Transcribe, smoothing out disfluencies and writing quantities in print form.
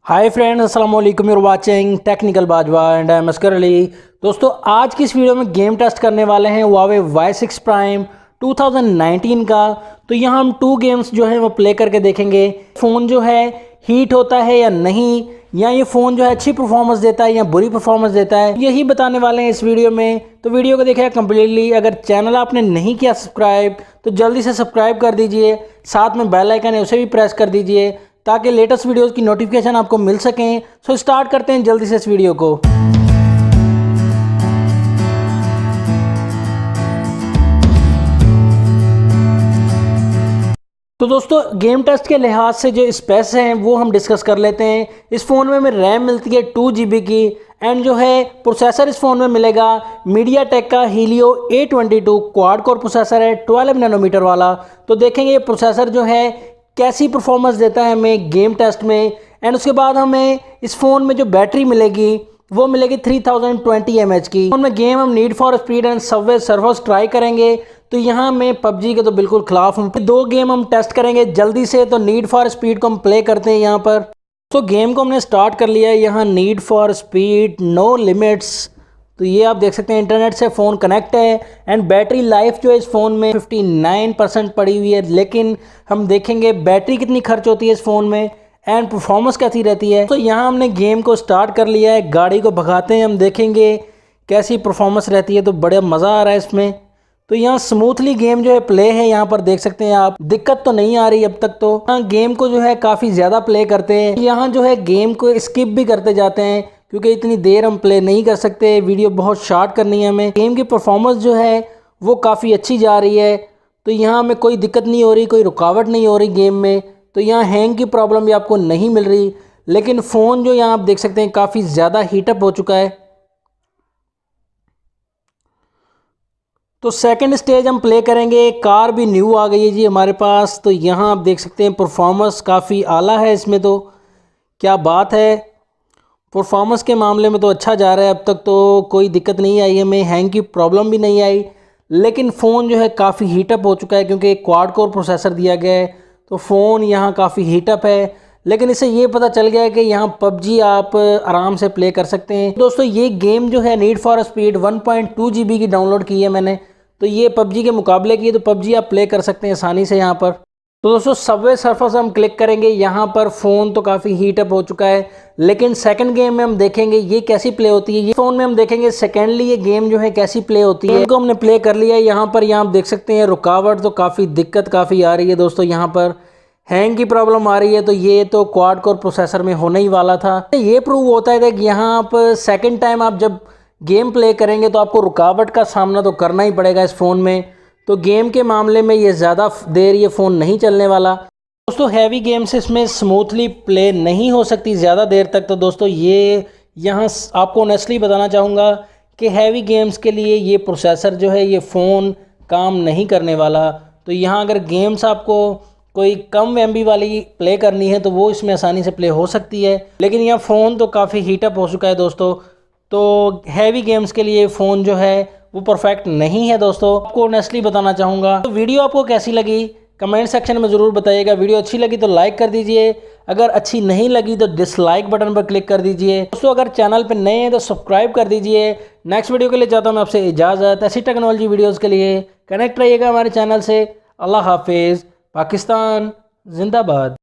हाय friends, अस्सलाम वालेकुम। You are watching technical Bajwa and I am Askar Ali. दोस्तों, आज की इस वीडियो में गेम टेस्ट करने वाले हैं Huawei Y6 Prime 2019 का। तो यहाँ हम 2 गेम्स जो है वो प्ले करके देखेंगे फ़ोन जो है हीट होता है या नहीं, या ये फ़ोन जो है अच्छी परफॉर्मेंस देता है या बुरी परफॉर्मेंस देता है, यही बताने वाले हैं इस वीडियो में। तो वीडियो को देखिए कम्प्लीटली। अगर चैनल आपने नहीं किया सब्सक्राइब तो जल्दी से सब्सक्राइब कर दीजिए, साथ में बेल आइकन है उसे भी प्रेस कर दीजिए ताकि लेटेस्ट वीडियोस की नोटिफिकेशन आपको मिल सकें। सो स्टार्ट करते हैं जल्दी से इस वीडियो को। तो दोस्तों, गेम टेस्ट के लिहाज से जो स्पेस हैं वो हम डिस्कस कर लेते हैं। इस फ़ोन में हमें रैम मिलती है 2 GB की, एंड जो है प्रोसेसर इस फ़ोन में मिलेगा मीडियाटेक का Helio A22 quad core processor है, 12 नैनोमीटर वाला। तो देखेंगे ये प्रोसेसर जो है कैसी परफॉर्मेंस देता है हमें गेम टेस्ट में। एंड उसके बाद हमें इस फ़ोन में जो बैटरी मिलेगी वो मिलेगी 3020 mAh की। फ़ोन में गेम हम need for speed and Subway surfers try करेंगे। तो यहाँ मैं पबजी के तो बिल्कुल खिलाफ हूँ। 2 गेम हम टेस्ट करेंगे जल्दी से। तो नीड फॉर स्पीड को हम प्ले करते हैं यहाँ पर। तो गेम को हमने स्टार्ट कर लिया है। यहाँ need for speed no limits. तो ये आप देख सकते हैं इंटरनेट से फ़ोन कनेक्ट है, एंड बैटरी लाइफ जो है इस फ़ोन में 59% पड़ी हुई है। लेकिन हम देखेंगे बैटरी कितनी खर्च होती है इस फ़ोन में एंड परफॉर्मेंस कैसी रहती है। तो यहाँ हमने गेम को स्टार्ट कर लिया है, गाड़ी को भगाते हैं, हम देखेंगे कैसी परफॉर्मेंस रहती है। तो बड़ा मज़ा आ रहा है इसमें। तो यहाँ स्मूथली गेम जो है प्ले है, यहाँ पर देख सकते हैं आप, दिक्कत तो नहीं आ रही अब तक। तो यहाँ गेम को जो है काफ़ी ज़्यादा प्ले करते हैं। यहाँ जो है गेम को स्किप भी करते जाते हैं क्योंकि इतनी देर हम प्ले नहीं कर सकते, वीडियो बहुत शॉर्ट करनी है हमें। गेम की परफॉर्मेंस जो है वो काफ़ी अच्छी जा रही है। तो यहाँ हमें कोई दिक्कत नहीं हो रही, कोई रुकावट नहीं हो रही गेम में। तो यहाँ हैंग की प्रॉब्लम भी आपको नहीं मिल रही। लेकिन फ़ोन जो यहाँ आप देख सकते हैं काफ़ी ज़्यादा हीटअप हो चुका है। तो सेकंड स्टेज हम प्ले करेंगे। कार भी न्यू आ गई है जी हमारे पास। तो यहाँ आप देख सकते हैं परफॉर्मेंस काफ़ी आला है इसमें। तो क्या बात है, परफॉर्मेंस के मामले में तो अच्छा जा रहा है। अब तक तो कोई दिक्कत नहीं आई हमें, हैंग की प्रॉब्लम भी नहीं आई। लेकिन फ़ोन जो है काफ़ी हीटअप हो चुका है क्योंकि एक क्वाड कोर प्रोसेसर दिया गया है। तो फ़ोन यहाँ काफ़ी हीटअप है। लेकिन इससे ये पता चल गया है कि यहाँ पबजी आप आराम से प्ले कर सकते हैं। दोस्तों, ये गेम जो है नीड फॉर स्पीड 1.2 GB की डाउनलोड की है मैंने। तो ये पबजी के मुकाबले की है, तो पबजी आप प्ले कर सकते हैं आसानी से यहाँ पर। तो दोस्तों, सबवे सर्फर्स हम क्लिक करेंगे। यहाँ पर फ़ोन तो काफ़ी हीटअप हो चुका है। लेकिन सेकंड गेम में हम देखेंगे ये कैसी प्ले होती है। ये फ़ोन में हम देखेंगे सेकेंडली ये गेम जो है कैसी प्ले होती है। इनको हमने प्ले कर लिया है। यहाँ पर आप देख सकते हैं रुकावट तो काफ़ी दिक्कत काफ़ी आ रही है दोस्तों। यहाँ पर हैंग की प्रॉब्लम आ रही है। तो ये तो क्वाड कोर प्रोसेसर में होने ही वाला था। ये प्रूव होता है कि यहाँ आप सेकेंड टाइम आप जब गेम प्ले करेंगे तो आपको रुकावट का सामना तो करना ही पड़ेगा इस फ़ोन में। तो गेम के मामले में ये ज़्यादा देर ये फ़ोन नहीं चलने वाला। दोस्तों, हैवी गेम्स इसमें स्मूथली प्ले नहीं हो सकती ज़्यादा देर तक। तो दोस्तों, ये यहाँ आपको ऑनेस्टली बताना चाहूँगा कि हैवी गेम्स के लिए ये प्रोसेसर जो है ये फ़ोन काम नहीं करने वाला। तो यहाँ अगर गेम्स आपको कोई कम MB वाली प्ले करनी है तो वो इसमें आसानी से प्ले हो सकती है। लेकिन यहाँ फ़ोन तो काफ़ी हीटअप हो चुका है दोस्तों। तो हैवी गेम्स के लिए फ़ोन जो है वो परफेक्ट नहीं है दोस्तों, आपको ऑनेस्टली बताना चाहूँगा। तो वीडियो आपको कैसी लगी कमेंट सेक्शन में ज़रूर बताइएगा। वीडियो अच्छी लगी तो लाइक कर दीजिए, अगर अच्छी नहीं लगी तो डिसलाइक बटन पर क्लिक कर दीजिए। दोस्तों, अगर चैनल पर नए हैं तो सब्सक्राइब कर दीजिए। नेक्स्ट वीडियो के लिए चाहता हूँ मैं आपसे इजाज़त। ऐसी टेक्नोलॉजी वीडियोज़ के लिए कनेक्ट रहिएगा हमारे चैनल से। अल्लाह हाफिज़। पाकिस्तान जिंदाबाद।